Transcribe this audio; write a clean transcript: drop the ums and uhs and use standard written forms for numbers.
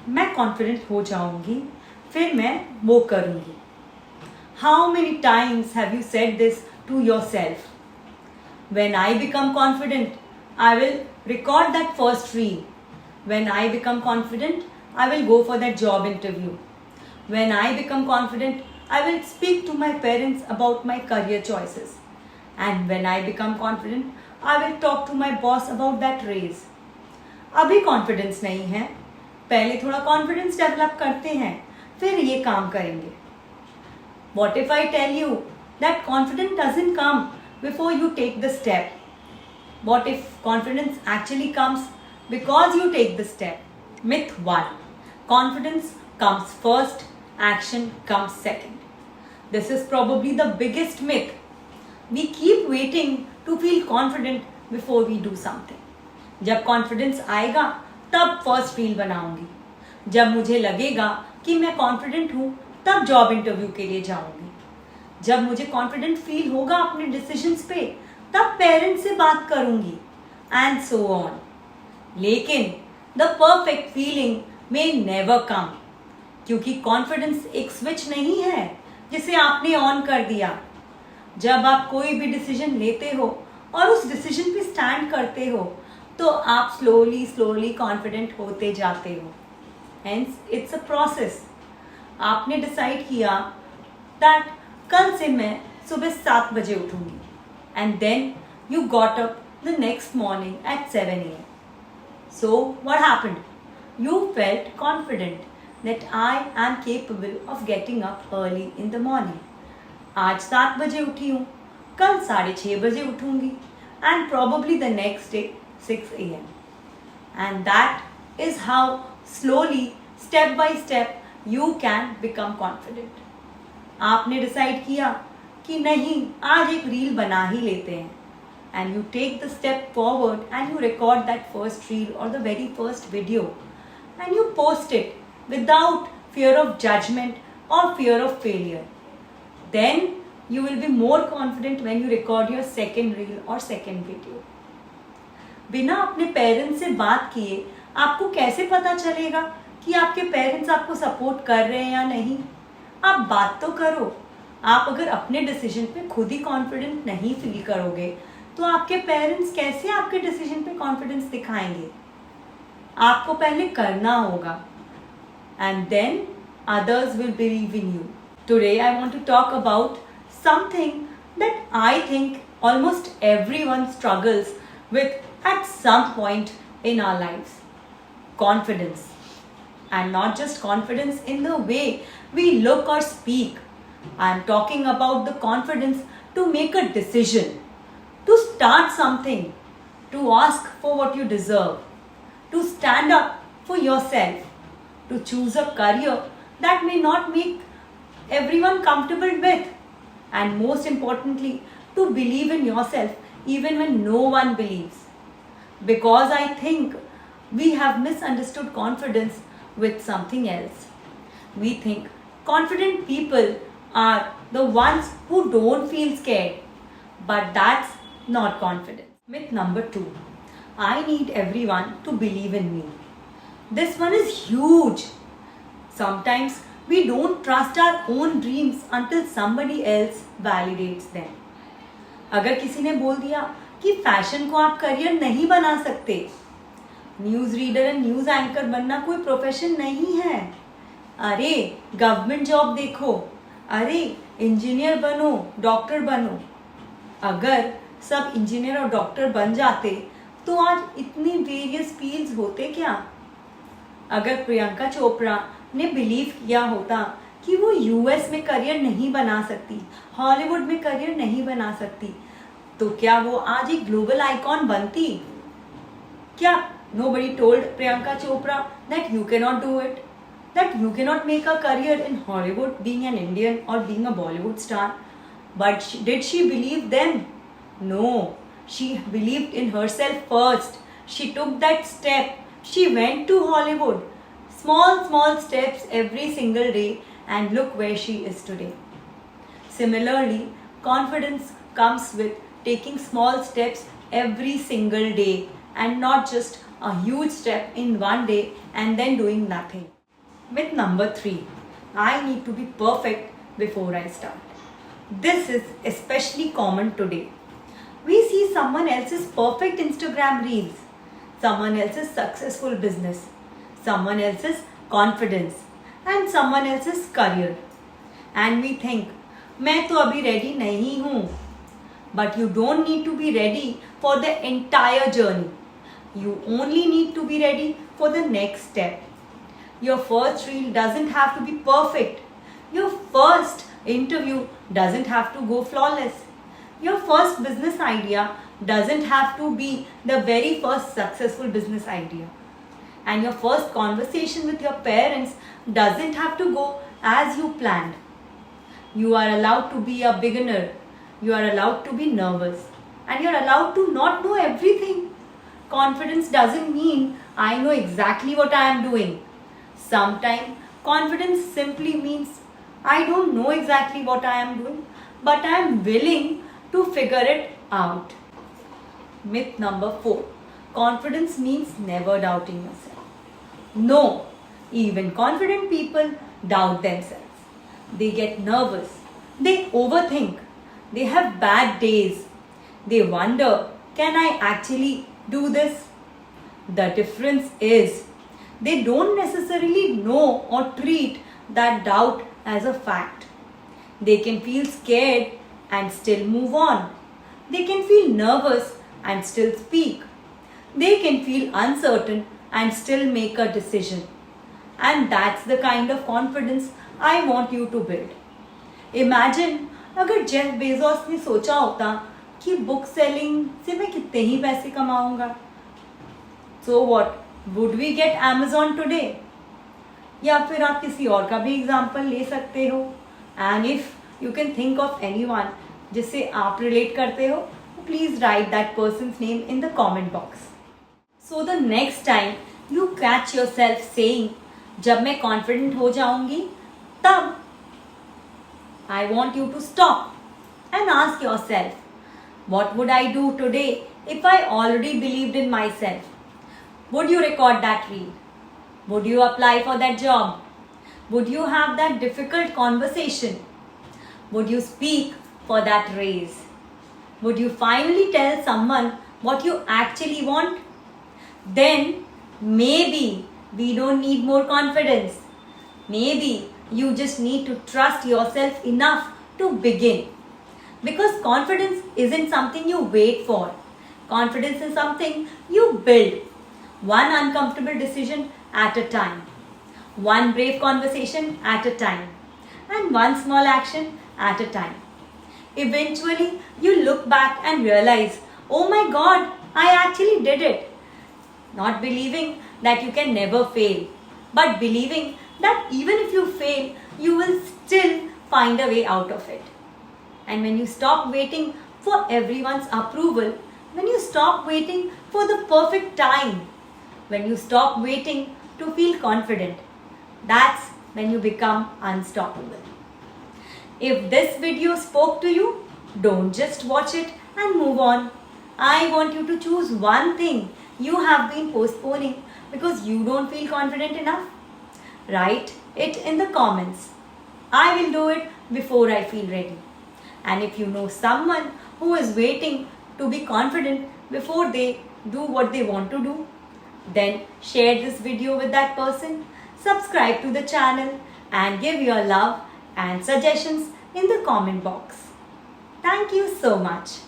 मैं कॉन्फिडेंट हो जाऊंगी, फिर मैं वो करूंगी. How many times have you said this to yourself? When I become confident, I will record that first reel. When I become confident, I will go for that job interview. When I become confident, I will speak to my parents about my career choices. And when I become confident, I will talk to my boss about that raise. अभी confidence नहीं है, पहले थोड़ा confidence develop करते हैं, फिर ये काम करेंगे. What if I tell you that confidence doesn't come before you take the step? What if confidence actually comes because you take the step? Myth 1. Confidence comes first, action comes second. This is probably the biggest myth. We keep waiting to feel confident before we do something. जब confidence आएगा तब first reel बनाऊंगी. जब मुझे लगेगा कि मैं confident हूं तब जॉब इंटरव्यू के लिए जाऊंगी. जब मुझे कॉन्फिडेंट फील होगा अपने डिसीजंस पे तब पेरेंट्स से बात करूंगी, एंड सो ऑन. लेकिन the perfect feeling may never come, क्योंकि कॉन्फिडेंस एक स्विच नहीं है जिसे आपने ऑन कर दिया. जब आप कोई भी डिसीजन लेते हो और उस डिसीजन पे स्टैंड करते हो तो आप स्लोली कॉन्फिडेंट होते जाते हो. Hence it's a process. आपने डिसाइड किया दैट कल से मैं सुबह 7 बजे उठूंगी, and then you got up the next morning at 7 AM. So what happened? You felt confident that I am capable of getting up early in the morning. आज 7 बजे उठी हूँ, कल 6:30 बजे उठूंगी, and probably the next day 6 AM. And that is how slowly, step by step, you can become confident. आपने decide किया कि नहीं, आज एक रील बना ही लेते हैं, and you take the step forward and you record that first reel or the very first video and you post it without fear of judgment or fear of failure. Then you will be more confident when you record your second reel or second video. बिना अपने parents से बात किए आपको कैसे पता चलेगा कि आपके पेरेंट्स आपको सपोर्ट कर रहे हैं या नहीं? आप बात तो करो. आप अगर अपने डिसीजन पे खुद ही कॉन्फिडेंट नहीं फील करोगे तो आपके पेरेंट्स कैसे आपके डिसीजन पे कॉन्फिडेंस दिखाएंगे? आपको पहले करना होगा, and then others will believe in you. Today I want to talk about something that I think almost everyone struggles with at some point in our lives. Confidence. And not just confidence in the way we look or speak. I am talking about the confidence to make a decision, to start something, to ask for what you deserve, to stand up for yourself, to choose a career that may not make everyone comfortable with, and most importantly, to believe in yourself even when no one believes. Because I think we have misunderstood confidence with something else. We think confident people are the ones who don't feel scared, but that's not confidence. Myth number 2. I need everyone to believe in me. This one is huge. Sometimes we don't trust our own dreams until somebody else validates them. अगर किसी ने बोल दिया कि fashion को आप career नहीं बना सकते, news reader and news anchor बनना कोई प्रोफेशन नहीं है, अरे गवर्नमेंट जॉब देखो, अरे इंजीनियर बनो, डॉक्टर बनो. अगर सब इंजीनियर और डॉक्टर बन जाते तो आज इतनी वेरियस फील्ड्स होते क्या? अगर प्रियंका चोपड़ा ने बिलीव किया होता कि वो यूएस में करियर नहीं बना सकती, हॉलीवुड में करियर नहीं बना सकती, तो क्या वो आज एक ग्लोबल आइकॉन बनती? क्या nobody told Priyanka Chopra that you cannot do it, that you cannot make a career in Hollywood being an Indian or being a Bollywood star? But did she believe them? No, she believed in herself first. She took that step. She went to Hollywood. Small steps every single day, and look where she is today. Similarly, confidence comes with taking small steps every single day and not just a huge step in one day and then doing nothing. Myth number 3. I need to be perfect before I start. This is especially common today. We see someone else's perfect Instagram reels, someone else's successful business, someone else's confidence, and someone else's career. And we think, मैं तो अभी ready नहीं हूँ. But you don't need to be ready for the entire journey. You only need to be ready for the next step. Your first reel doesn't have to be perfect. Your first interview doesn't have to go flawless. Your first business idea doesn't have to be the very first successful business idea. And your first conversation with your parents doesn't have to go as you planned. You are allowed to be a beginner. You are allowed to be nervous. And you are allowed to not know everything. Confidence doesn't mean I know exactly what I am doing. Sometimes confidence simply means I don't know exactly what I am doing, but I am willing to figure it out. Myth number 4. Confidence means never doubting yourself. No, even confident people doubt themselves. They get nervous. They overthink. They have bad days. They wonder, can I actually do this? The difference is they don't necessarily know or treat that doubt as a fact. They can feel scared and still move on. They can feel nervous and still speak. They can feel uncertain and still make a decision. And that's the kind of confidence I want you to build. Imagine अगर Jeff Bezos ने सोचा होता कि book selling से मैं कितने ही पैसे कमाऊंगा. So what? Would we get Amazon today? या फिर आप किसी और का भी एग्जाम्पल ले सकते हो. And if you can think of anyone जिससे आप रिलेट करते हो, please write that person's name in the comment box. So the next time you catch yourself saying, जब मैं confident हो जाऊंगी, तब I want you to stop and ask yourself, what would I do today if I already believed in myself? Would you record that reel? Would you apply for that job? Would you have that difficult conversation? Would you speak for that raise? Would you finally tell someone what you actually want? Then maybe we don't need more confidence. Maybe you just need to trust yourself enough to begin. Because confidence isn't something you wait for. Confidence is something you build. One uncomfortable decision at a time. One brave conversation at a time. And one small action at a time. Eventually, you look back and realize, oh my God, I actually did it. Not believing that you can never fail, but believing that even if you fail, you will still find a way out of it. And when you stop waiting for everyone's approval, when you stop waiting for the perfect time, when you stop waiting to feel confident, that's when you become unstoppable. If this video spoke to you, don't just watch it and move on. I want you to choose one thing you have been postponing because you don't feel confident enough. Write it in the comments. I will do it before I feel ready. And if you know someone who is waiting to be confident before they do what they want to do, then share this video with that person, subscribe to the channel and give your love and suggestions in the comment box. Thank you so much.